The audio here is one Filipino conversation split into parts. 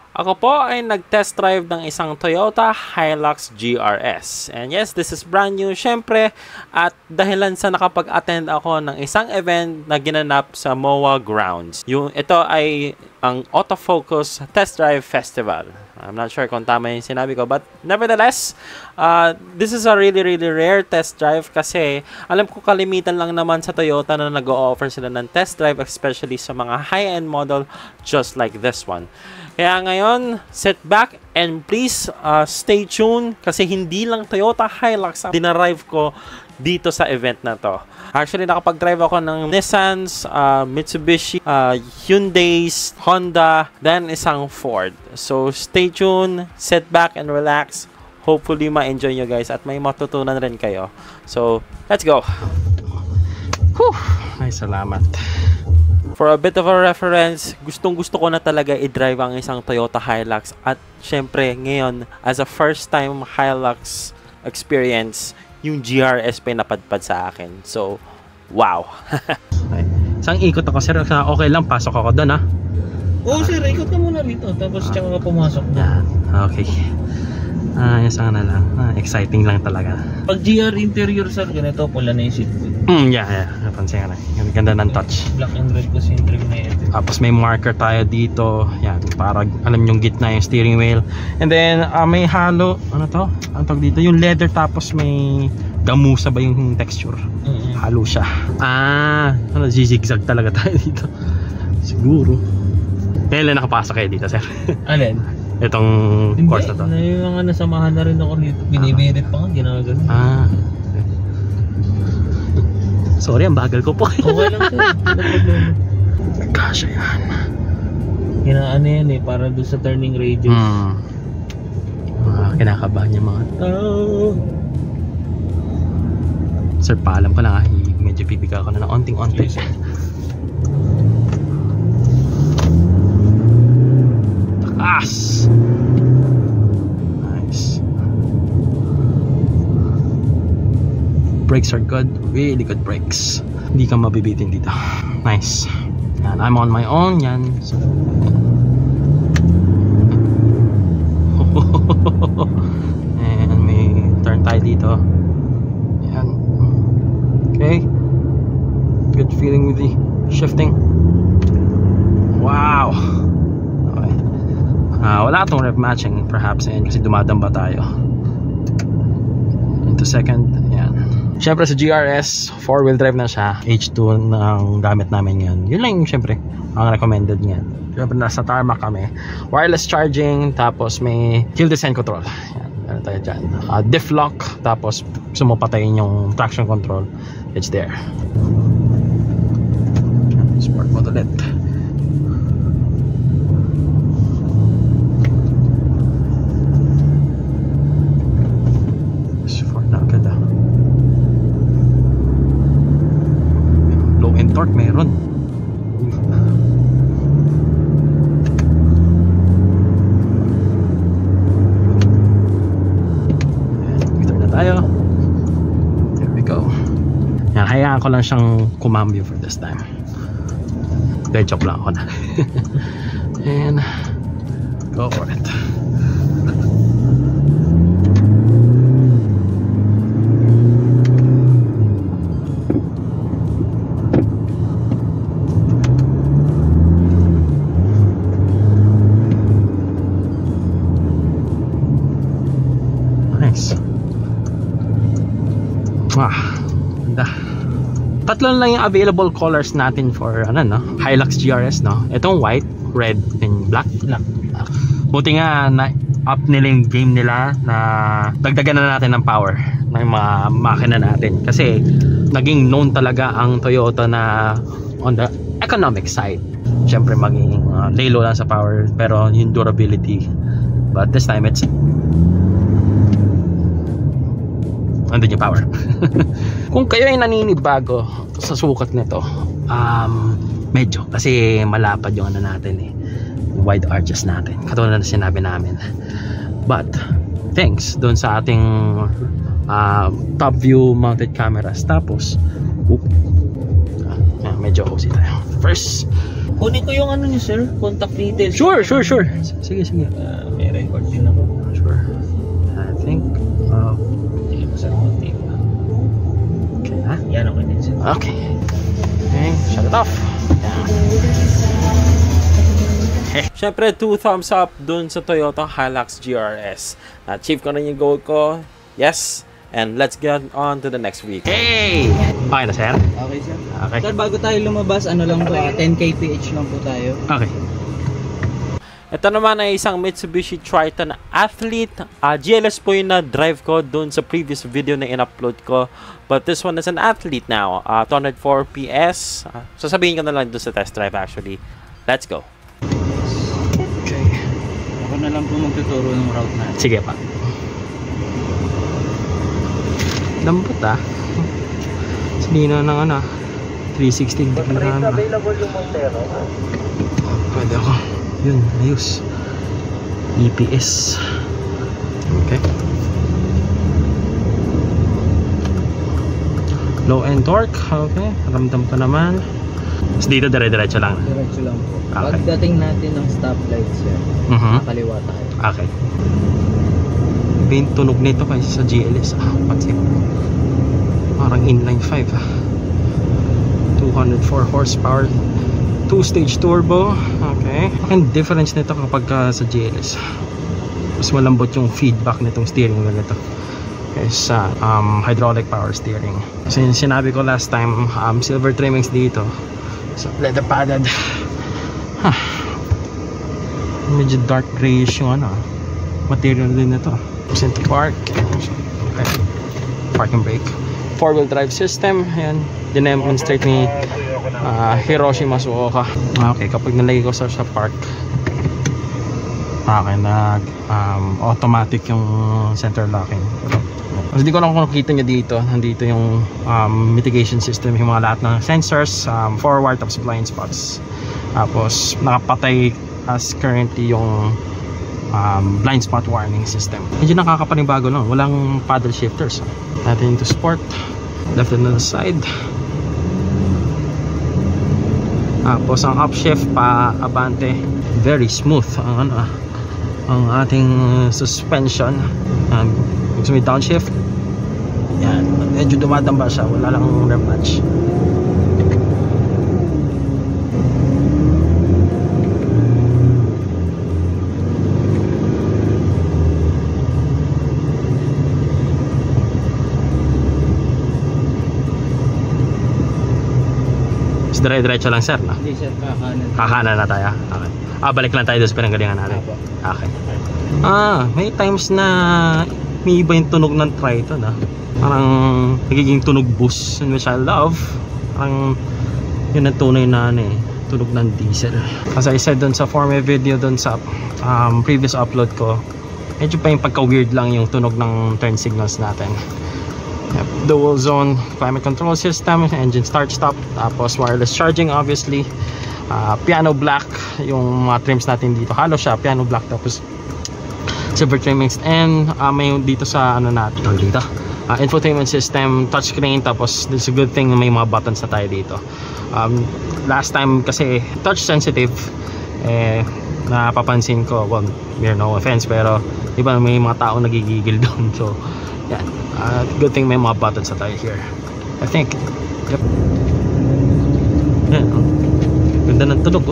Ako po ay nag-test drive ng isang Toyota Hilux GRS. And yes, this is brand new syempre at dahilan sa nakapag-attend ako ng isang event na ginanap sa MOA Grounds. Ito ay ang Autofocus Test Drive Festival. I'm not sure kung tama yung sinabi ko, but nevertheless, this is a really rare test drive kasi alam ko kalimitan lang naman sa Toyota na nag-o-offer sila ng test drive, especially sa mga high-end model just like this one. Kaya ngayon, sit back and please stay tuned kasi hindi lang Toyota Hilux ang dinarive ko dito sa event na to. Actually, nakapag-drive ako ng Nissans, Mitsubishi, Hyundai's, Honda, then isang Ford. So, stay tuned, sit back and relax. Hopefully, ma-enjoy nyo guys at may matutunan rin kayo. So, let's go! Whew! Ay, salamat. For a bit of a reference, gustong-gusto ko na talaga i-drive ang isang Toyota Hilux. At syempre, ngayon, as a first-time Hilux experience, yung GRS pa napadpad sa akin. So, wow. Isang ikot ako, sir. Okay lang, pasok ako doon, ha? Oo, sir. Ikot ka muna rito. Tapos tsaka ka pumasok na. Okay. Isang na lang. Exciting lang talaga. Pag GR interior, sir, ganito, pula na yung seat. Yeah. Napansin ka na. Ganda ng touch. Black and red kasi yung trim na ito. Tapos may marker tayo dito. Yan, para alam yung gitna yung steering wheel. And then, may halo. Ano to? Ang tawag dito? Yung leather tapos may gamusa ba yung texture? Halo siya. Zigzag talaga tayo dito. Siguro. Kailan nakapasok kayo dito, sir? Alin? Itong course na to? Hindi, yung mga nasamahan na rin ako dito. Binibirit pa nga, ginagano. Sorry, ang bagal ko po. Okay lang, sir. Kasha yan. Ginaano yan eh, para doon sa turning radius. Kinakabahan niya mga Sir, paalam ko lang medyo pipiga ako na ng onting-onting. Takas! Nice. Brakes are good. Really good brakes. Hindi ka mabibitin dito. Nice. Yan, I'm on my own. Yan. So, and may turn tayo dito. Yan. Okay. Good feeling with the shifting. Wow. Okay. Wala itong rev matching perhaps kasi dumadamba tayo. Into second. Yan. Siyempre sa GRS, 4-wheel drive na siya. H2 ng gamit namin yan. Yun lang yung siyempre ang recommended niyan. Siyempre nasa tarmac kami. Wireless charging, tapos may hill descent control. Yan, ano tayo dyan. Diff lock, tapos sumupatayin yung traction control. It's there. Sport mode ulit. Torque meron. Turn na tayo. There we go. Yan, hayaan ko lang siyang kumambyo for this time. Dead joke lang ako na. And go for it. Ganda. Tatlo lang yung available colors natin for Hilux GRS, no? Itong white, red, and black. Buti nga na up nila yung game nila na dagdagan na natin ng power ng mga makina natin kasi naging known talaga ang Toyota na on the economic side. Siyempre maging lay low lang sa power pero yung durability, but this time it's andun yung power. Kung kayo ay naninibago sa sukat nito, medyo kasi malapad yung natin wide arches natin katulad na sinabi namin, but thanks doon sa ating top view mounted cameras, tapos medyo OC tayo. First Kunin ko yung ano niyo, sir. Contact details. Sure. Sige. May record din ako. Sure. I think, Sige po, sir. Okay. okay na? Yan, okay din, sir. Okay. Okay, shut it off. Siyempre, 2 thumbs up dun sa Toyota Hilux GRS. Na-achieve ko na yung goal ko. Yes. And let's get on to the next week. Hey! Okay na, sir? Okay, sir. Okay. Sir, bago tayo lumabas, ano lang po, 10 kph lang po tayo. Okay. Ito naman ay isang Mitsubishi Triton Athlete. GLS po yung na-drive ko dun sa previous video na in-upload ko. But this one is an Athlete now. 204 PS. Sasabihin ko na lang dun sa test drive actually. Let's go. Okay. Ako na lang po magtuturo ng route natin. Sige pa. Lambot Salino ng 360 degree na. Available yung Montero. Pwede ako. Yun, ayos. EPS. Okay. Low end torque. Okay. Ramdam ko naman. Tapos dito dire-diretso lang. Diretso lang po. Okay. Pagdating natin ng stoplight, sir, nakaliwa tayo. Okay. Iba yung tunog nito kasi sa GLS. Pansin ko. Parang inline 5. 204 horsepower. 2-stage turbo. Okay. Ang difference nito kapag sa GLS. Mas malambot yung feedback nitong steering wheel nito kaysa hydraulic power steering. Kasi sinabi ko last time, silver trimmings dito. So, leather padded. Medyo dark grayish yung material din nito. Percent to park. Okay. Parking brake. 4-wheel drive system. Ayan. Dinemonstrate ni Hiroshi Masuoka. Okay, kapag nalagay ko sa park, okay, automatic yung center locking. Mas di ko lang kung nakita nyo dito. Nandito yung mitigation system, yung mga lahat ng sensors, forward, tapos blind spots. Tapos nakapatay as currently yung blind spot warning system. Medyo nakakapanibago lang, walang paddle shifters. Natin into sport, left and the side. Tapos ang upshift pa abante, very smooth ang ating suspension. Gusto mo downshift, yan, medyo dumadamba siya, wala lang rev match. Dire-diretso lang, sir, no? Hindi, sir, kakanan. Kakanan na tayo. Okay. Balik lang tayo doon sa pinanggalingan natin. Okay. May times na may iba yung tunog ng Triton, parang nagiging tunog boost, which I love. Parang yun ang tunay na tunog ng diesel. As I said doon sa former video doon sa previous upload ko, medyo pa yung pagka-weird lang yung tunog ng turn signals natin. Yep. Dual zone climate control system, engine start stop, tapos wireless charging obviously. Piano black yung mga trims natin dito, halo siya, piano black, tapos silver trimmings, and may dito sa natin dito, infotainment system, touchscreen, tapos it's a good thing na may mga buttons na tayo dito. Last time kasi touch sensitive, napapansin ko, well, no offense, pero diba may mga tao nagigigil doon, so yan. Good thing may mga buttons na tayo here, I think. Yep. Yan, ganda ng tunog,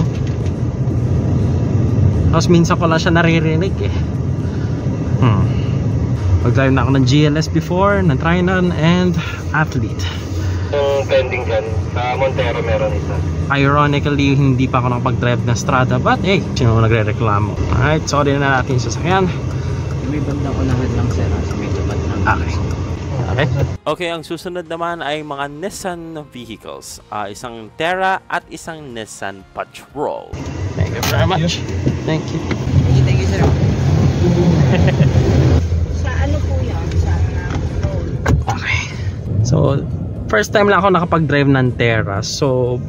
tapos minsan ko lang siya naririnig Pag-drive na ako ng GLS before, ng Triton and Athlete. Yung pending dyan, sa Montero meron isa. Ironically, hindi pa ako nakapag-drive ng Strada, but hey, sino nagre-reklamo? Alright, sorry na natin sa sasakyan. May bandang unahan lang, sir, sa may tapat ng Okay, ang susunod naman ay mga Nissan vehicles. Isang Terra at isang Nissan Patrol. Thank you very much. Thank you. Thank you, sir. Sa ano po yan? Sa road. Okay. So, first time lang ako nakapag-drive ng Terra. So,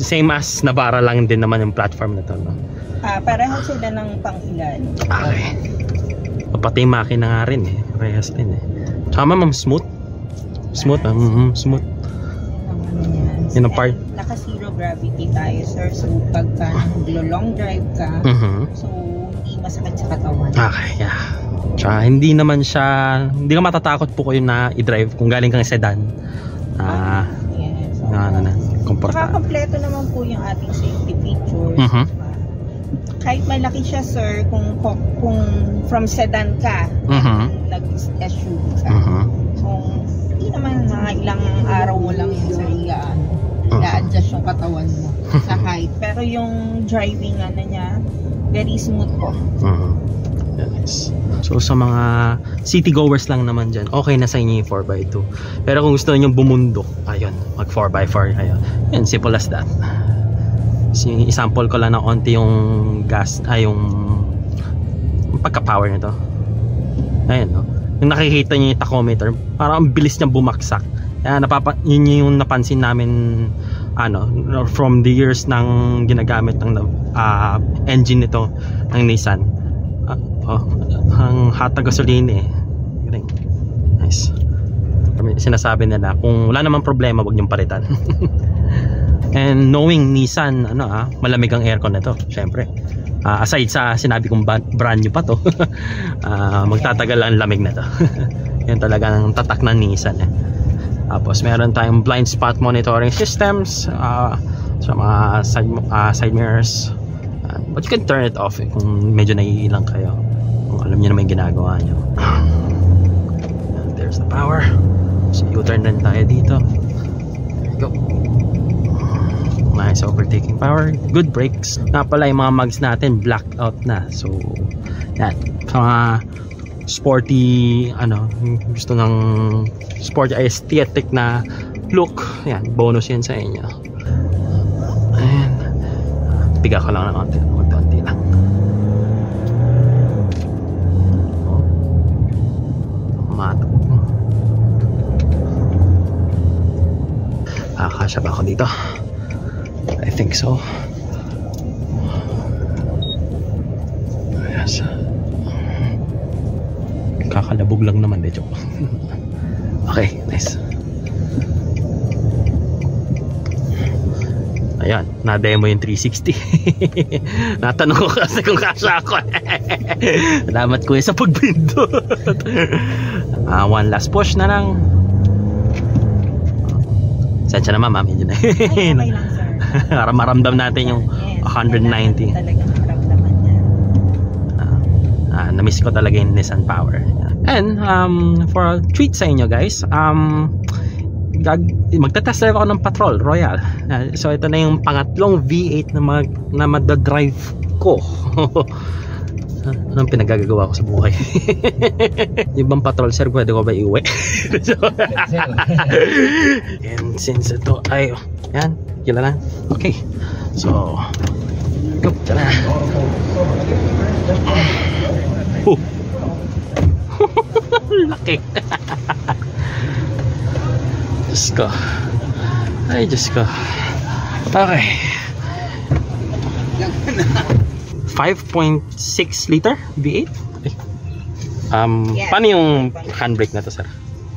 same as Navara lang din naman yung platform na to, no? Pareho sila ng pang-ilan. Okay. Pati makina nga rin Parehas din Tama, ma'am, smooth. Smooth, smooth. Ang ano yan. Yun ang part. And naka-zero gravity tayo, sir. So, pagka nag-long drive ka, so, hindi masakit sa katawan. Okay, yeah. Tsaka hindi naman siya, hindi ka matatakot po kayo na i-drive kung galing kang sedan. Yes. Komportable. Saka kompleto naman po yung ating safety features. Kahit malaki siya, sir, kung from sedan ka, nag-SUV ka. So, hindi naman na ilang araw mo lang yun, sir, i-adjust yung katawan mo sa height. Pero yung driving niya, very smooth po. Yes. So sa mga city goers lang naman dyan, okay na sa inyo yung 4x2. Pero kung gusto niyo bumundok, ayun, mag 4x4 kayo. Yan, simple as that. So, example ko lang na onti yung gas, yung pagka-power nito. Ayun, no? Yung nakikita niyo yung tachometer, parang ang bilis niya bumaksak. Yan, yun yung napansin namin from the years ng ginagamit ng engine nito ng Nissan. Ang hot na gasolina eh. Nice. Sinasabi nila kung wala namang problema, wag niyong palitan. And knowing Nissan, malamig ang aircon nito, syempre. Aside sa sinabi kong brand new pa to, magtatagal ang lamig na to. Yan talaga ang tatak ng Nissan eh. Tapos meron tayong blind spot monitoring systems sa mga side mirrors. But you can turn it off kung medyo naiilang kayo, kung alam niyo naman yung ginagawa niyo. There's the power. So U-turn din tayo dito. There you go. Nice overtaking power. Good brakes. Nga pala yung mga mugs natin blacked out na. So yan, sa mga sporty, gusto ng sporty aesthetic na look, yan, bonus yan sa inyo. Ayan, piga ko lang ng konti lang. Matok. Kasya ba ako dito? I think so. Yes. Kakalabog lang naman dito. Okay, nice. Ayan, na-demo yung 360. Natanong ko kasi kung kasya ako. Salamat ko sa pagbindot. One last push na lang. Sensya naman, ma'am. Yun na. Okay lang, sir. Para maramdam natin yung 190. Talagang maramdaman niya. Na-miss ko talaga yung Nissan Power. And for a treat sa inyo guys, magta-test drive ako ng Patrol Royal. So ito na yung pangatlong V8 na madadrive ko. Anong pinagagagawa ko sa buhay? Yung bang Patrol, sir, pwede ko ba iuwi? And since ito ay yan, kilala. Okay, so go, tara. Laki. Diyos ko. Ay, Diyos ko. Okay. 5.6 liter V8. Okay. Paano yung handbrake na to, sir?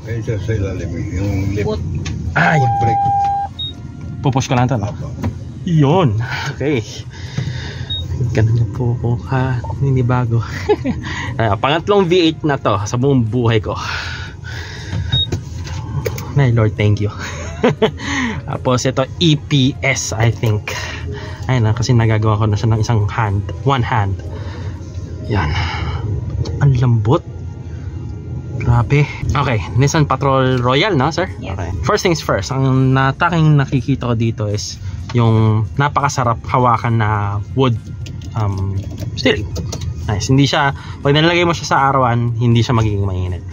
Ayun siya sa ilalim, yung lip. Yung brake. Pupush ko lang ito, no? Yun. Okay. Ganun yung po ka. Hindi bago. Pangatlong V8 na to sa buong buhay ko. My Lord, thank you. Tapos ito EPS, I think. Ayun na, kasi nagagawa ko na siya ng one hand. Yan. Ang lambot. Grabe. Okay, Nissan Patrol Royal, no, sir? Yes. Okay. First things first, ang taking nakikita ko dito is yung napakasarap hawakan na wood steering. Nice. Hindi siya, pag nalagay mo siya sa arawan, hindi siya magiging mainit.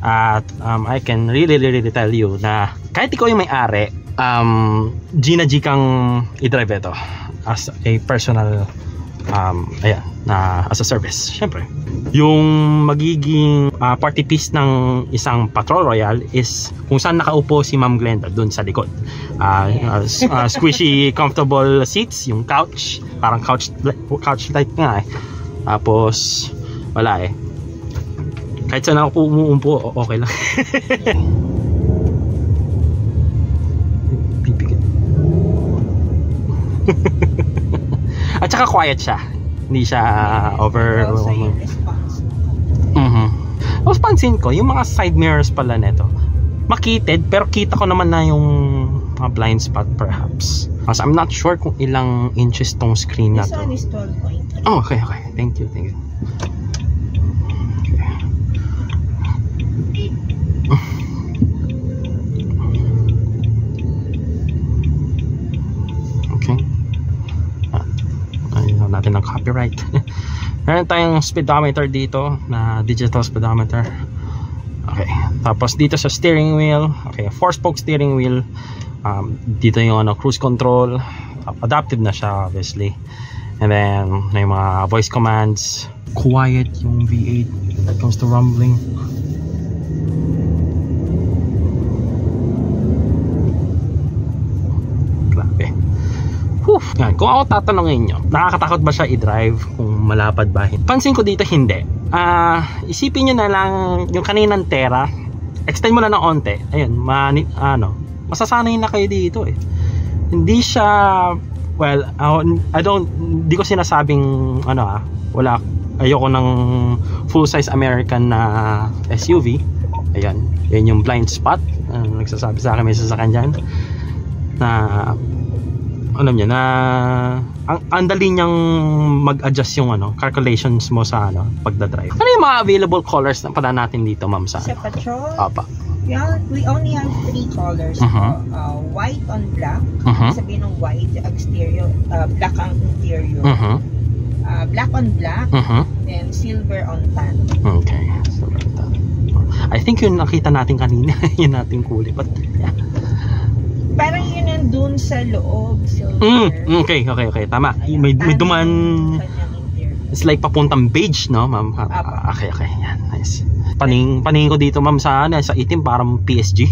At I can really tell you na kahit ikaw yung may-ari, G na G kang i-drive ito as a personal as a service. Syempre, yung magiging party piece ng isang Patrol Royal is kung saan nakaupo si Ma'am Glenda, dun sa likod. Squishy, comfortable seats, yung couch, parang couch type nga eh. Tapos wala eh, kahit saan ako umuumpo, okay lang. Pipikit. At saka quiet siya. Hindi siya overwhelming. Tapos pansin ko, yung mga side mirrors pala nito, makitid, pero kita ko naman na yung mga blind spot perhaps. Kasi I'm not sure kung ilang inches tong screen na to. This one is 12.3. Oh, okay. Thank you. Okay. Ayun natin ang copyright. Meron tayong speedometer dito na digital speedometer. Okay. Tapos dito sa steering wheel, okay, 4-spoke steering wheel. Dito yung cruise control. Adaptive na siya obviously. And then may mga voice commands. Quiet yung V8 when it comes to rumbling. Grabe. Yan. Kung ako tatanungin nyo, nakakatakot ba siya i-drive kung malapad ba? Pansin ko dito hindi. Isipin nyo na lang yung kaninang Terra, extend mo lang ng onte, ayun, masasanay na kayo dito eh. Hindi siya, well, hindi ko sinasabing wala, ayoko ng full size American na SUV. Ayan, yan yung blind spot. Nagsasabi sa akin may sasakyan dyan na alam niya na ang dali niyang mag-adjust yung calculations mo sa pagdadrive. Ano yung mga available colors na pala natin dito, ma'am, sa Patrol? Apa. Yeah, we only have 3 colors. White on black. Sabihin ng white, exterior, black ang interior. Black on black, and silver on tan. Okay. So, I think yun nakita natin kanina, yun nating kulay. But, yeah. Parang yun nandun sa loob, silver. Okay. Tama. May duman. It's like papuntang beige, no, ma'am? Okay. Yan. Nice. Paningin ko dito, ma'am, sa itim, parang PSG.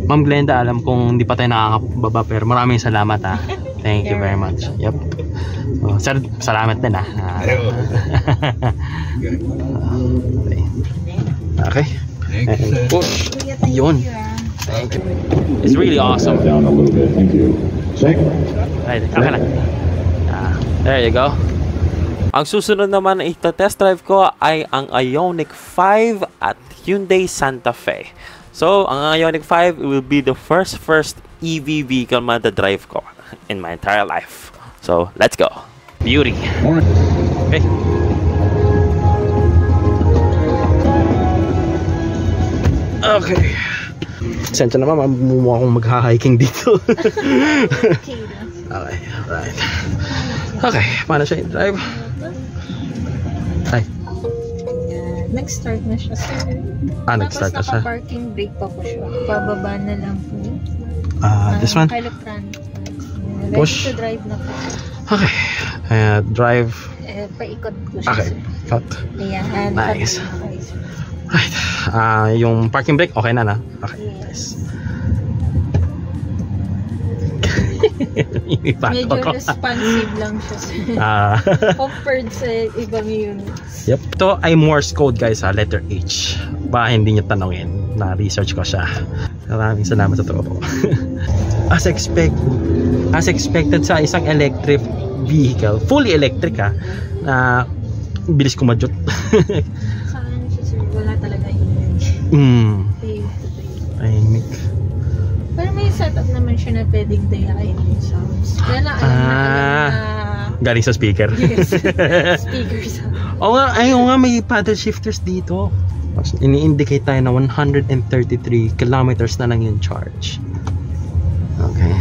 Ma'am Glenda, alam kong hindi pa tayo nakakababa, pero maraming salamat, ha. Thank you very much. Yep. Sir, salamat din, ha. Okay. Push. Yun. Thank you. It's really awesome. Down a little bit. Thank you. Right, okay lang. There you go. Ang susunod naman na ita-test drive ko ay ang Ioniq 5 at Hyundai Santa Fe. So, ang Ioniq 5 will be the first EV vehicle mada-drive ko in my entire life. So, let's go. Beauty. Okay. Okay. Sensya naman, mumuha akong magha-hiking dito. Okay, right. Okay, paano siya i-drive? Ay. Nag-start na siya, sir. Nag-start na siya. Tapos naka-parking brake pa po siya. Pababa na lang po. This one? Electronic. Push. Ready to drive na po. Okay. Drive. Paikot po siya. Okay. Cut. Ayan. Nice. Right. Yung parking brake, okay na. Okay. Nice. Medyo responsive lang siya, sir. Compared sa ibang units. Yep. Ito ay Morse code, guys, letter H. Baka hindi nyo tanongin. Na-research ko siya. Maraming salamat sa to po. As expected sa isang electric vehicle, fully electric na bilis kumadyot. Sa akin siya, sir, wala talaga yun. Tahimik. Pero may setup naman siya na pwedeng dayain yung sounds. Kaya lang alam na galing sa speaker. Yes. Speaker sound. Oo nga, may paddle shifters dito. Ini-indicate tayo na 133 kilometers na lang yung charge. Okay.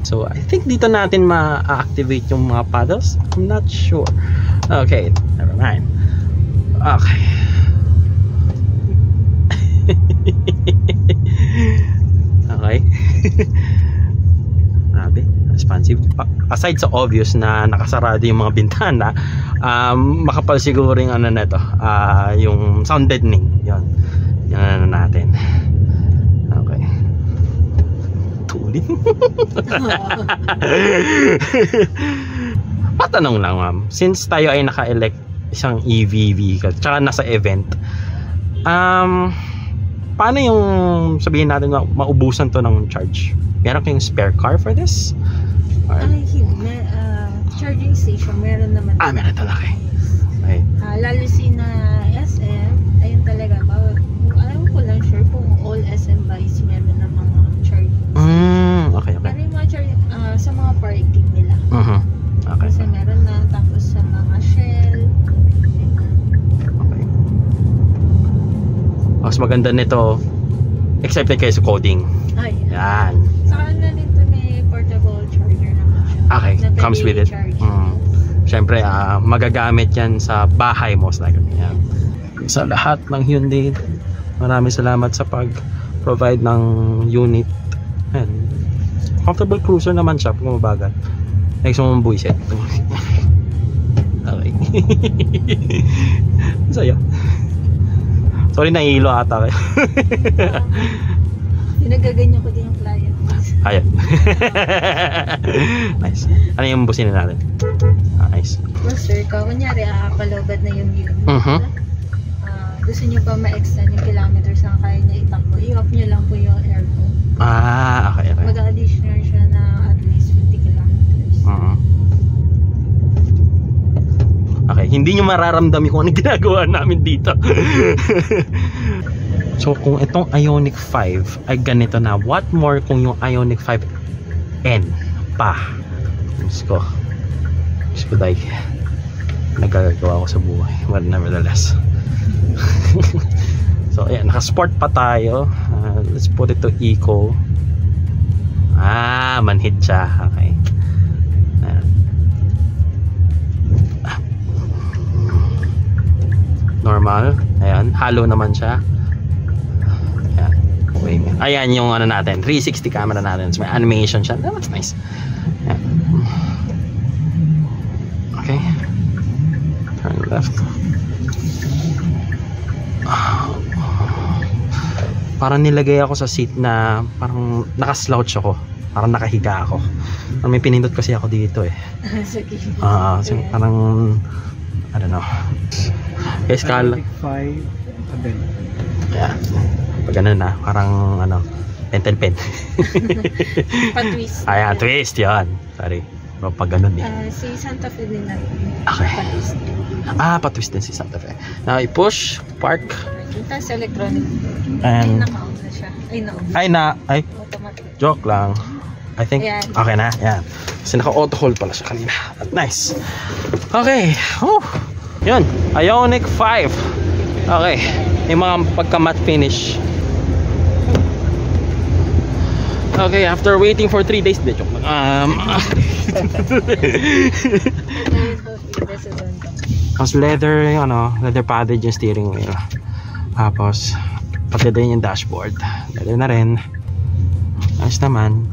So, I think dito natin ma-activate yung mga paddles. I'm not sure. Okay, never mind. Okay. Okay. Grabe, responsive. Aside sa obvious na nakasarado yung mga bintana, makapal siguro yung yung sound deadening. Yan natin. Okay. Tulin. Patanong lang, ma'am. Since tayo ay naka-elect isang EV vehicle, tsaka nasa event, paano yung sabihin natin na maubusan to ng charge? Meron kayong spare car for this? Or, May charging station, meron naman. meron talaga. Okay. Lalo na SM, ayun talaga. Alam ko lang sure kung all SM buys meron na mga charging. Okay. Pero yung mga charging, sa mga parking nila. Okay. Kasi meron na, tapos sa mga Shell. Okay. Mas maganda nito, accepted kayo sa coding. Ay, Yan. saka na nito may portable charger naman siya. Okay, Na pwede comes with it. i-charge. Siyempre, magagamit yan sa bahay most likely. Yan. Sa lahat ng Hyundai, maraming salamat sa pag-provide ng unit. Yan. Comfortable cruiser naman siya kung mabagal. Next mo mong buisit. Okay. Saya. Sorry, nahihilo ata kayo. Pinagaganyan ko din yung client. Ayan. Nice. Ano yung businin natin? Nice. Well sir, kunyari palobad na yung unit. Gusto nyo pa ma-extend yung kilometers na kaya niya itakbo, i-off nyo lang po yung aircon. Okay. Mag-additional siya na at least 50 kilometers. Okay, hindi nyo mararamdamin kung ano ginagawa namin dito. So kung itong Ioniq 5 ay ganito na, what more kung yung Ioniq 5N pa? Diyos ko dahil nagagawa ko sa buhay, but nevertheless. So ayan, naka-sport pa tayo. Let's put it to eco. Manhid siya. Okay. Ayan. Normal. Ayan, halo naman siya. Ayan. Okay. Ayan yung ano natin, 360 camera natin. So, may animation siya. That's nice. Ayan. Okay. Turn left. Parang nilagay ako sa seat na parang nakaslouch ako. Parang nakahiga ako. May pinindot kasi ako dito eh. Sige. So parang I don't know. Guys, kala 5, yeah. Pag ganun na, parang ano, pentel pen. Pa-twist. Ayan, twist yan. Sorry. Pero pag ganun eh. Si Santa Fe din na. Okay. Pa-twist. Pa-twist din si Santa Fe. Now, i-push, park. Tapos electronic. And Naka-on na siya. Ay, automatic. Joke lang. I think, Ayan. okay na, yan. Kasi naka-auto hold pala siya kanina. At nice. Okay. Yun, Ioniq 5. Okay. Yung mga pagka-matte finish. Okay, after waiting for 3 days, joke lang. Tapos leather, leather padded yung steering wheel. Tapos, pati din yung dashboard. Leather na rin. Ayos naman.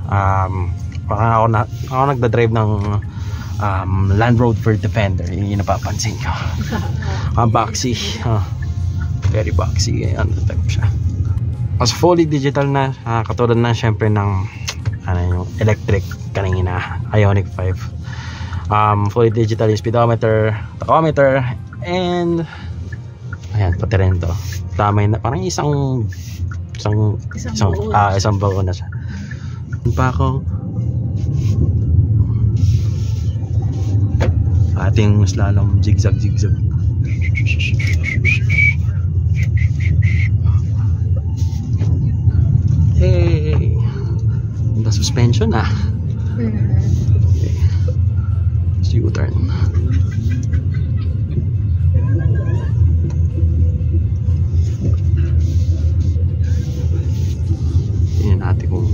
Parang ako nagdadrive ng Land Rover Defender. Yun yung napapansin ko. Boxy. Very boxy. Ano type siya. Mas fully digital na. Katulad na syempre ng yung electric kanina. Ioniq 5. Fully digital yung speedometer, tachometer, and ayan, pati rin to. Damay na. Parang isang bao na siya. Pa ako ating slalom zigzag. Hey, the suspension okay. U-turn. Yan natin kung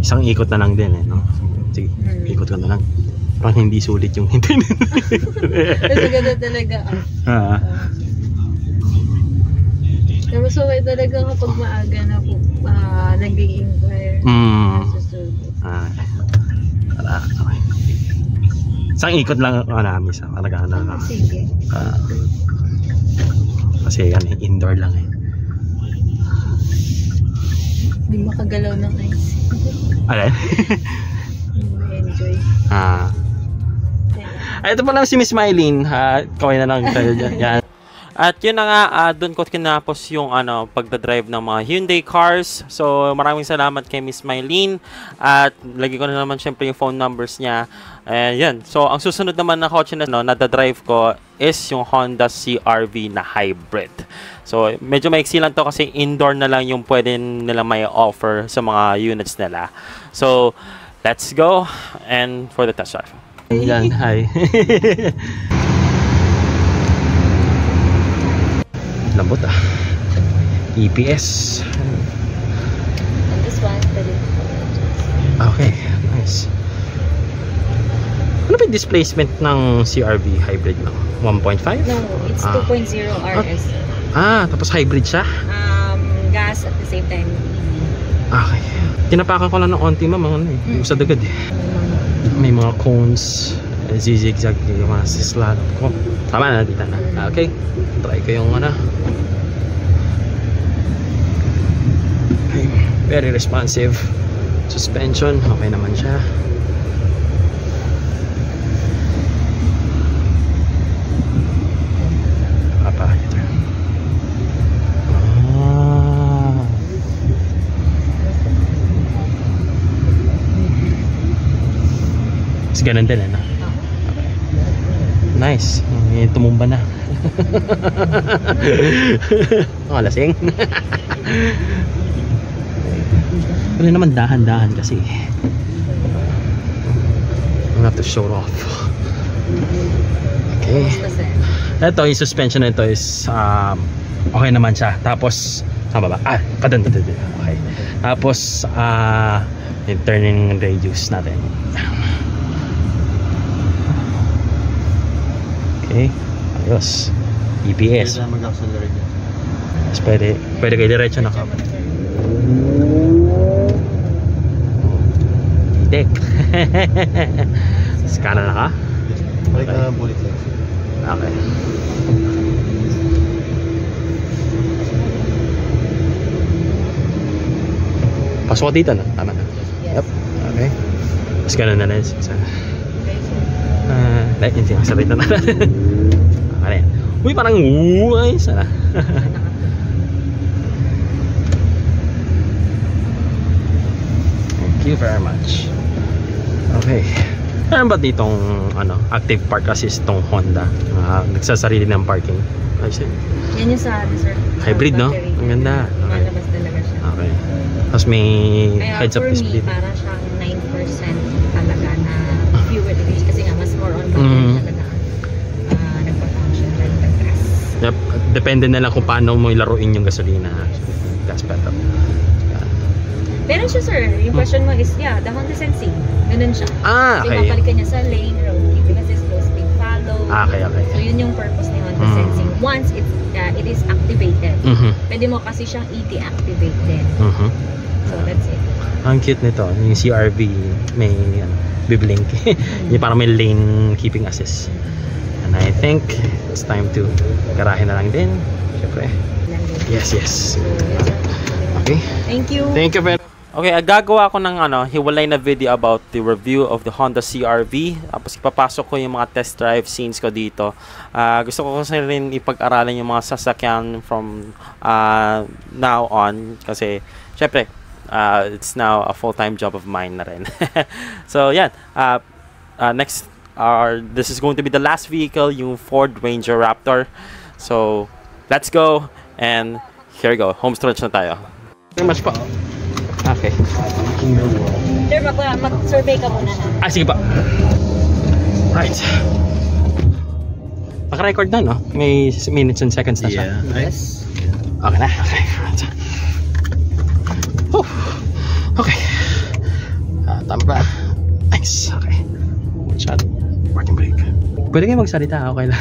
Isang ikot na lang din eh, no? Sige, ikot ko na lang. Parang hindi sulit yung hintay. Kasi ganda talaga. Pero mas okay talaga kapag maaga na po nag-i-inquire. Okay. Isang ikot lang namin sa talaga na. Sige. Kasi yan, indoor lang eh. Hindi makagalaw ng ice. Alin? Enjoy. Ito pa lang si Miss Mylene. Kaway na lang tayo dyan. Yan. At yun na nga, doon ko kinapos yung pagdadrive ng mga Hyundai cars. So maraming salamat kay Miss Mylene. At lagi ko na naman syempre yung phone numbers niya. Yan. So ang susunod naman na kotse na nadadrive ko is yung Honda CR-V na hybrid. So medyo maiksi lang to kasi indoor na lang yung pwede nila may offer sa mga units nila. So let's go and for the test drive. Yan, hi. Lambot EPS. And this one, okay, nice. Ano ba yung displacement ng CR-V hybrid no? 1.5? No, it's 2.0 RS. Tapos hybrid siya? Gas at the same time Okay. Tinapakan ko lang ng onti ma'am, sa dagad eh. May mga cones, zigzag yung mga sislat ko. Tama na, dito na. Okay, try ko yung okay. Very responsive suspension, okay naman siya. Ganun din okay. Nice, tumumba na. Lasing. Wala naman dahan-dahan kasi I'm gonna have to show off. Okay. Ito, yung suspension na ito is okay naman siya. Tapos ba? Padun. Okay. Tapos yung turning radius natin. Okay, ayos. EPS. Pwede kayo diretso na ka. Dek. Scanan na ka? Okay. Pasok ko dito na. Tama na. Yep. Okay. Tapos ganun na hindi sabay na natin. Uy, parang ay sana. Thank you very much. Okay. Meron ba ditong active park assist tong Honda? Nagsasarili ng parking. Ayos yun. Yan yung sa sir. Hybrid, no? Ang ganda. Okay. Malabas talaga siya. Okay. Tapos may heads up display. For me, para siyang 9% talaga na fuel efficiency kasi nga mas more on talaga nagpa-function like the gas. Yep. Depende na lang kung paano mo ilaruin yung gasolina. Gas pedal. Pero siya sir, yung question mo is the Honda Sensing. Ganun siya. Okay. So mapalik ka niya sa lane, road keeping assist, low speed follow. Okay. So yun yung purpose ni Honda Sensing. Once it is activated, pwede mo kasi siyang i-deactivate din. So that's it. Ang cute nito, yung CR-V may biblink. Yung parang may lane keeping assist. And I think it's time to garahe na lang din. Siyempre. Yes. Okay. Thank you. Thank you very much. Okay, gagawa ko ng hiwalay na video about the review of the Honda CR-V. Tapos ipapasok ko yung mga test drive scenes ko dito. Gusto ko kasi rin ipag-aralan yung mga sasakyan from now on. Kasi, syempre, it's now a full-time job of mine na rin. So, yan. Next, this is going to be the last vehicle, yung Ford Ranger Raptor. So, let's go. And here we go. Home stretch na tayo. Very much po. Okay. Sir, mag-survey ka muna na. Sige pa. Right. Naka-record na, no? May minutes and seconds na siya. Yes. Okay na. Okay. Okay. Not bad. Nice. Okay. Shot. Parking brake. Pwede kayo magsalita, okay lang.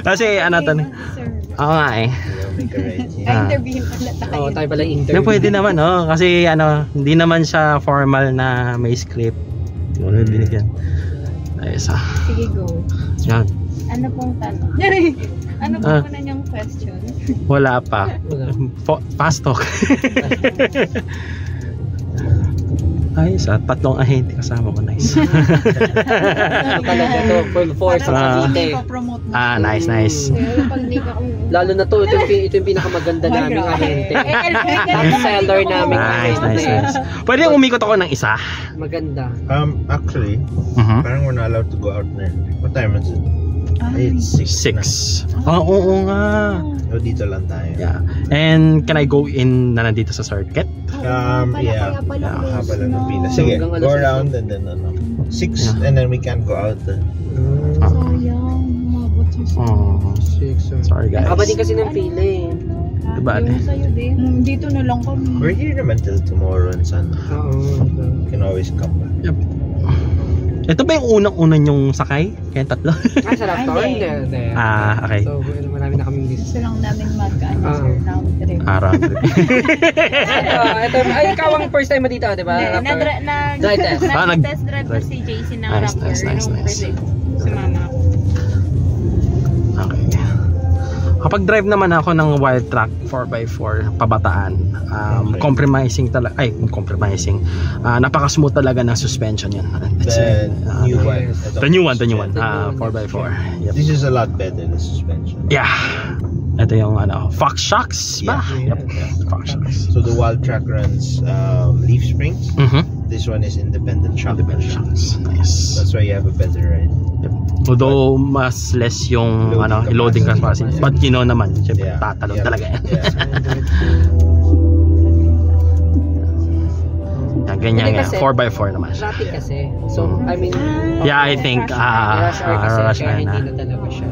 Kasi ano to? Oo nga eh. Interviewin pala tayo. Oo, tayo pala interview. Pwede naman, no? Kasi ano, hindi naman siya formal na may script. Ano binigyan? Ayos ah. Sige, go. Yan. Ano pong tanong? Ano po muna niyong question? Wala pa. Fast talk. Ayos ah, 3 ahente kasama ko, nice. Talaga to, full force sa Cavite. Nice. Lalo na to, ito yung pinakamaganda naming ahente. Ang seller namin. Nice. Pwede umikot ako ng isa? Maganda. Actually, parang we're not allowed to go out there. What time is it? It's 6. Oo nga. O, dito lang tayo. Yeah. And can I go in na nandito sa circuit? Yeah. Habal lang ng pila. Sige, go around and then 6 and then we can't go out. Sayang, umabot yung Sorry guys. Haba din kasi ng pila eh. Diba? sa'yo din. Dito na lang kami. We're here naman till tomorrow and Sunday. You can always come back. Yep. Ito ba yung unang-unan yung sakay? Kaya 3? Sa Raptor? Hindi. Okay. So, marami na kaming list. Gusto lang namin mag-round trip. Round trip. Ito, ikaw ang first time mo dito, di ba? Drive test. Nag-test drive na si JC ng Raptor. Nice. Sumama ako. Okay. Kapag drive naman ako ng wild track 4x4 pabataan, compromising talaga, napaka-smooth talaga ng suspension yun. The new one. The new one, 4x4. Yep. This is a lot better, the suspension. Yeah. Ito yung Fox Shocks ba? Yep. Fox Shocks. So the wild track runs leaf springs. This one is independent shock. Nice. That's why you have a better ride. Yep. Although mas less yung loading capacity, but you know naman, syempre tatalon talaga yan. Ganyan nga, 4x4 naman siya. Traffic kasi. So, I mean, yeah, I think rush hour kasi, kaya na. hindi na talaga siya.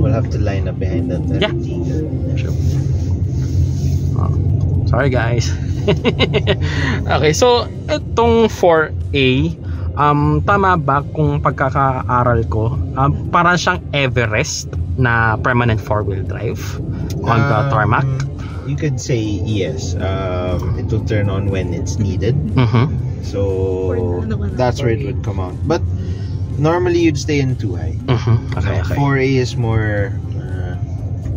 We'll have to line up behind that. Yeah. Sure. Sorry guys. Okay, so itong 4A, tama ba kung pagkakaaral ko, parang siyang Everest na permanent 4-wheel drive on the tarmac? You could say yes. It will turn on when it's needed. So that's where it would come out. But normally you'd stay in 2i. Okay. 4A is more,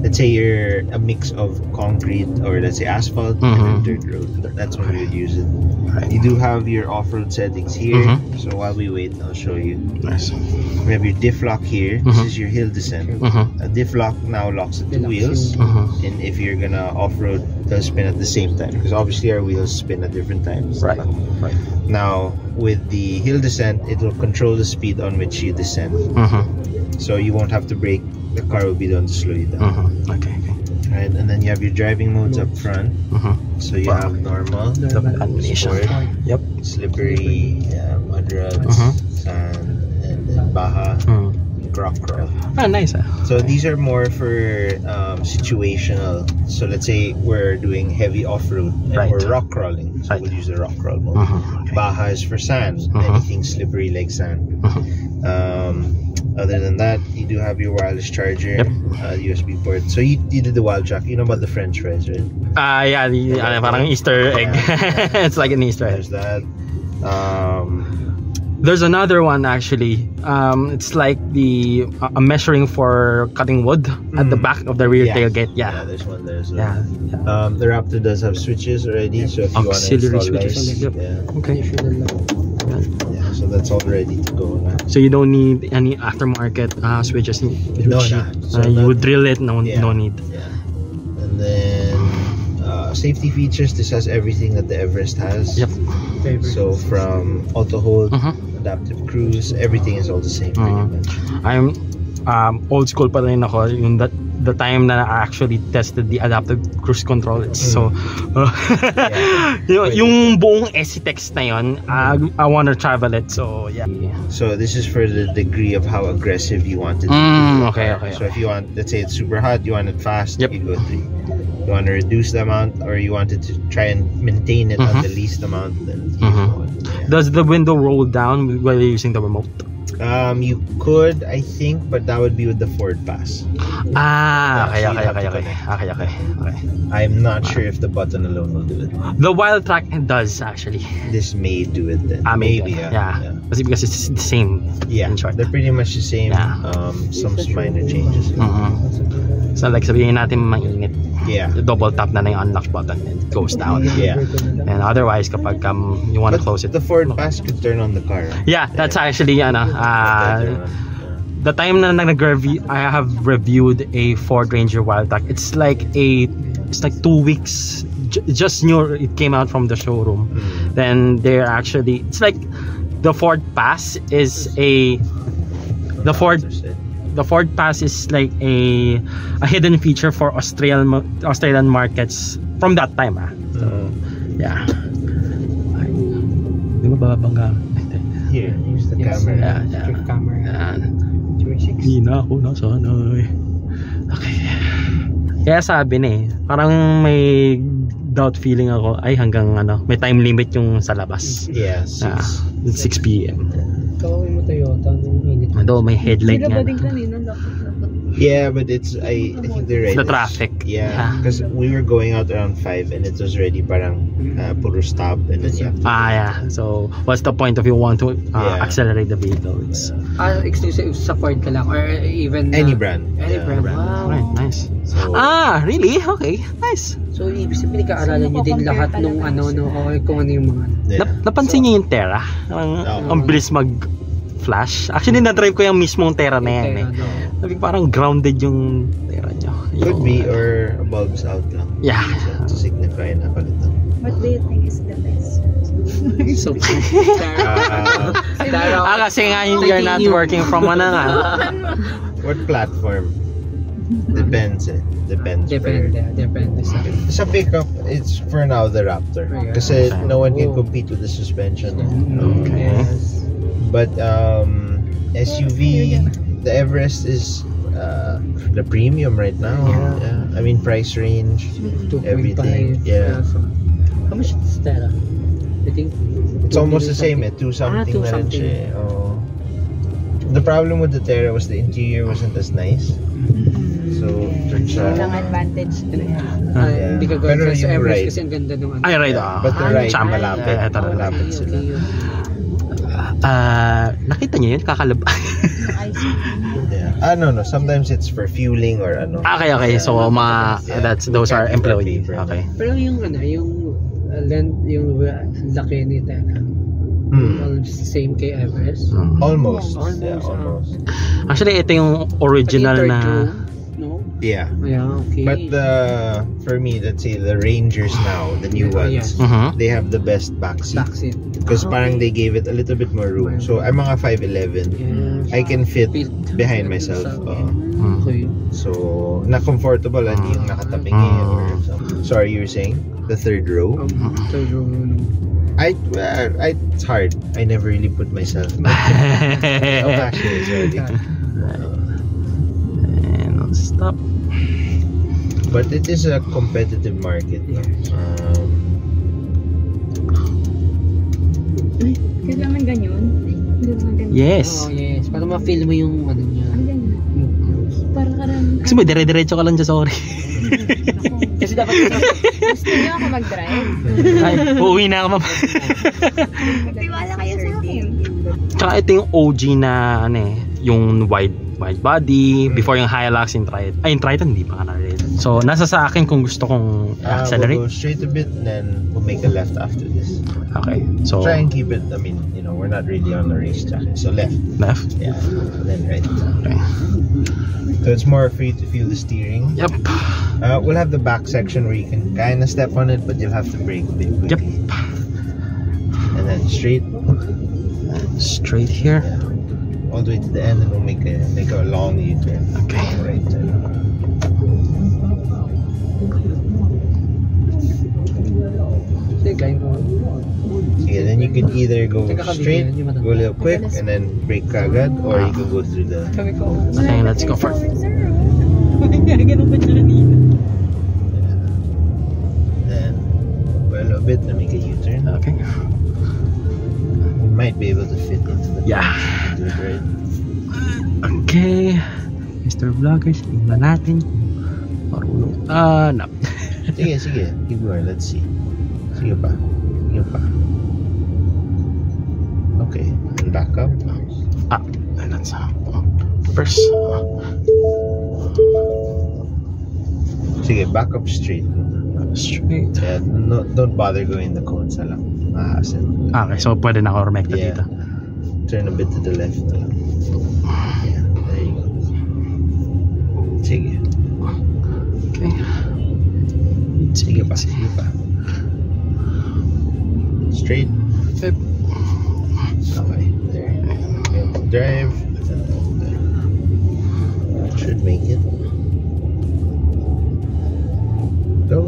let's say you're a mix of concrete or let's say asphalt and dirt road. That's when you would use it. You do have your off-road settings here. So while we wait, I'll show you. Nice. We have your diff lock here. This is your hill descent. A diff lock now locks the 2 wheels. And if you're gonna off-road, they'll spin at the same time. Because obviously our wheels spin at different times. Right. Now, with the hill descent, it will control the speed on which you descend. So you won't have to brake. The car will be the one to slow you down. Okay. Right, and then you have your driving modes up front. So you have normal, sport, slippery, mud ruts, sand, and then baja, rock crawl. Nice. So these are more for situational. So let's say we're doing heavy off-road and we're rock crawling. So we'll use the rock crawl mode. Baja is for sand, anything slippery like sand. Other than that, you do have your wireless charger, USB port. So you did the wild track. You know about the French fries, right? Yeah, parang Easter egg. It's like an Easter egg. There's that. There's another one actually. It's like the measuring for cutting wood at the back of the rear tailgate. Yeah, there's one there as well. The Raptor does have switches already, so if you want to auxiliary install switches. lights, Okay. so that's all ready to go now. So you don't need any aftermarket switches. No. So you would drill it. No need. And then safety features. This has everything that the Everest has. So from auto hold, adaptive cruise, everything is all the same. I'm old school pa rin ako. Yung the time na I actually tested the adaptive cruise control, it's so yung buong SCTEX na yun, I want to travel it, so yeah. So this is for the degree of how aggressive you want it to be. Okay. So if you want, let's say it's super hot, you want it fast, you go 3. you want to reduce the amount or you wanted to try and maintain it on the least amount, then Does the window roll down while you're using the remote? You could, I think, but that would be with the Ford Pass. Okay. I'm not sure if the button alone will do it. The Wild Track does actually. This may do it then. Maybe. Yeah. Yeah. Because it's the same. Yeah, in short. they're pretty much the same. Yeah. Some minor changes. So like sabihin natin mainit. Yeah. The double tap na yung unlock button, it goes down. Yeah. And otherwise kapag you want to close it. The Ford Pass could turn on the car. Yeah, that's actually the time na nag-review, I have reviewed a Ford Ranger Wildtrak. It's like 2 weeks, just new. It came out from the showroom. Then they're actually, it's like the Ford Pass is the Ford Pass is like a hidden feature for Australian markets from that time. So, yeah. Di ba babangga? Here, use the camera. Yeah. Camera. Hindi na ako nasanay. Okay. Kaya sabi na parang may doubt feeling ako, ay hanggang may time limit yung sa labas. Yeah, 6 p.m. Kawin mo Toyota nung init. Ando, may headlight nga. Yeah, but it's I think they're ready. The traffic. Yeah, because we were going out around 5 and it was already parang puro stop and then you have to yeah. So what's the point if you want to accelerate the vehicle? It's exclusive sa Ford ka lang or even any brand. Any brand. Wow. Right, nice. So, really? Okay, nice. So ibig sabihin pinag-aaralan niyo din lahat nung kung ano yung mga napansin niyo yung Terra? Ang bilis mag-flash. Actually, na-drive ko yung mismong Terra na yan. Sabi parang grounded yung Terra niyo. Could be or bulbs out lang. Yeah. To signify na palitan. What do you think is the best? So, kasi nga you're not working from What platform? Depends. Depende sa pickup, it's for now the Raptor. Kasi no one can compete with the suspension. Okay. But SUV, the Everest is the premium right now. Yeah. I mean price range, everything. Yeah. How much is Terra? I think it's almost the same. 2 something na rin siya. The problem with the Terra was the interior wasn't as nice. So, Walang advantage. Hindi ka gawin sa Everest kasi ang ganda nung Ay, right. But the ride, malapit sila. Nakita niyo yun? Kakalab. No. Sometimes it's for fueling or ano. Okay. So, those are employees. Okay. Pero yung laki ni Terra. Same kay Everest. Almost. Actually, ito yung original na. Yeah. Okay. But for me, let's say the Rangers now, the new ones, they have the best backseat. Because parang they gave it a little bit more room. So I'm mga 5'11", I can fit behind myself. So na comfortable and yung nakatabingi or something. Sorry, you were saying the third row? Third row. It's hard. I never really put myself. Actually, it's already. And stop. But it is a competitive market. Kailangan ganyan? Yes. Yes. Para ma-feel mo yung ano niya. Para karang... Kasi may dire-diretso ka lang dyan, sorry. Kasi dapat gusto niyo ako mag-drive. Ay, uuwi na ako, ma'am. Magtiwala kayo sa akin. Tsaka ito yung OG na yung wide body before yung Hilux in Triton. Ay, in Triton hindi pa ka na-rated. So nasa sa akin kung gusto kong accelerate. We'll go straight a bit and then we'll make a left after this. Okay. So try and keep it, I mean, we're not really on the racetrack. So left. Yeah. And then right. Okay. So it's more for you to feel the steering. Yep. We'll have the back section where you can kind of step on it, but you'll have to brake a bit quickly. Yep. And then straight. Straight here. Yeah. All the way to the end, and we'll make a long U-turn. Okay. Right. Yeah, then you could either go straight, go a little quick, and then brake kagad, or you could go through the. Okay, let's go for it. a bit and make a U-turn. Okay. You might be able to fit into the Yeah. car. Do it right. Okay. Mr. Vloggers, tingnan natin kung marunong. No. Sige. Keep going. Let's see. Sige pa. Okay. And back up. That's first. Sige, back up straight. Straight. Yeah, no, don't bother going the cones na lang. Mahassle. Okay, so pwede na ako rumekta Yeah. dito. Turn a bit to the left na lang. Yeah, there you go. Sige. Okay. Sige pa. Straight. Yep. Okay, there. Drive. Should make it. Go.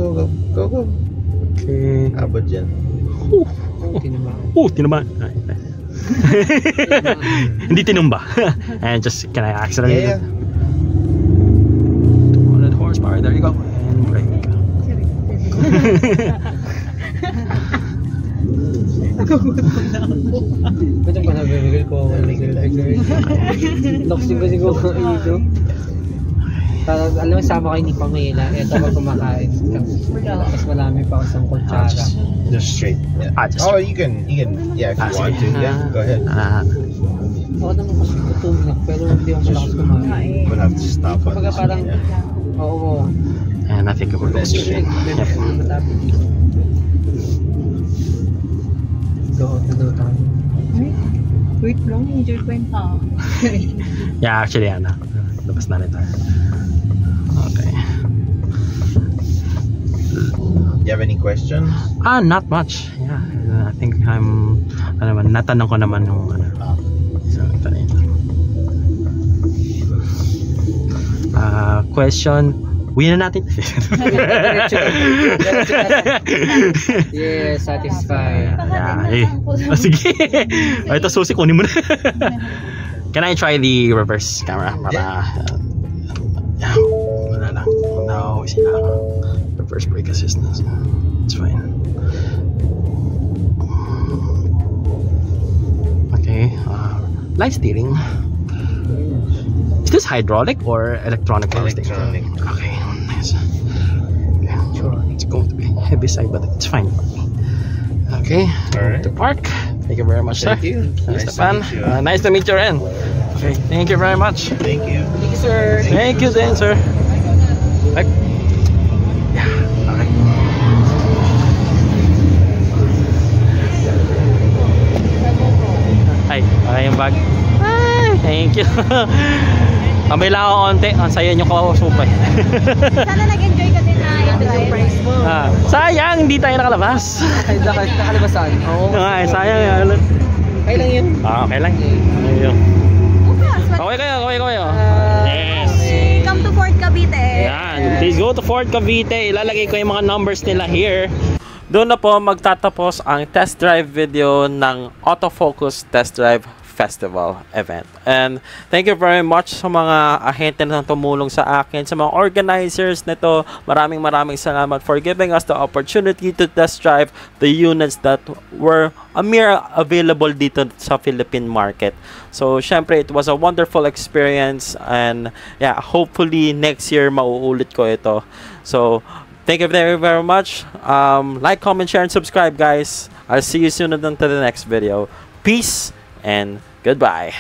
Okay. Abot dyan. Tinamaan. Hindi tinumba. And just, can I accelerate? Yeah. 200 horsepower. There you go. And brake. Ba't yung panagagagil ko? Loksing ko siguro ito. Alam mo, sama kayo ni Pamela. Ito pag kumakain. Mas marami pa ako sa kutsara. Just straight. Yeah. Just Oh, you can. Yeah, if you want to. Yeah, go ahead. Ako naman kasi tutulak, pero hindi ako malakas kumain. We'll have to stop on Kumbaga this parang, one. oo. And I think we're going straight. Yep. Go tayo. Wait lang, injured pa yung tao. Yeah, actually, labas na rin tayo. Okay. You have any questions? Not much. Yeah, I think natanong ko naman yung so, ito na ito. Question, win na natin. Yes, satisfied. Sige. Ito susi, kunin mo na. Can I try the reverse camera? Para, wala lang. No, sila. Reverse brake assistance. It's fine. Okay. Light steering. Is this hydraulic or electronic? Electronic. Okay. Nice. Okay. It's going to be heavy side, but it's fine. Okay. Alright. To park. Thank you very much, sir. Thank you. Nice to meet you, Ren. Okay. Thank you very much. Thank you. Thank you, sir. Thank you then, sir. Right. Yeah. Okay. Ay, yung bag. Ay, thank you. Kamay lang ako konti. Ang saya nyo kausupay. Sana nag-enjoy ka din na yung price mo. Sayang, hindi tayo nakalabas. Nakalibasan. Oo. Sayang. Okay lang yun. Okay lang. Ayun. Okay kayo. Yes. Come to Fort Cavite. Yan. Please go to Fort Cavite. Ilalagay ko yung mga numbers nila here. Doon na po magtatapos ang test drive video ng Autofocus Test Drive Festival event. And thank you very much sa mga ahente na tumulong sa akin, sa mga organizers nito. Maraming salamat for giving us the opportunity to test drive the units that were a mere available dito sa Philippine market. So, syempre, it was a wonderful experience, and yeah, hopefully next year mauulit ko ito. So, thank you very much. Like, comment, share, and subscribe, guys. I'll see you soon on to the next video. Peace and goodbye.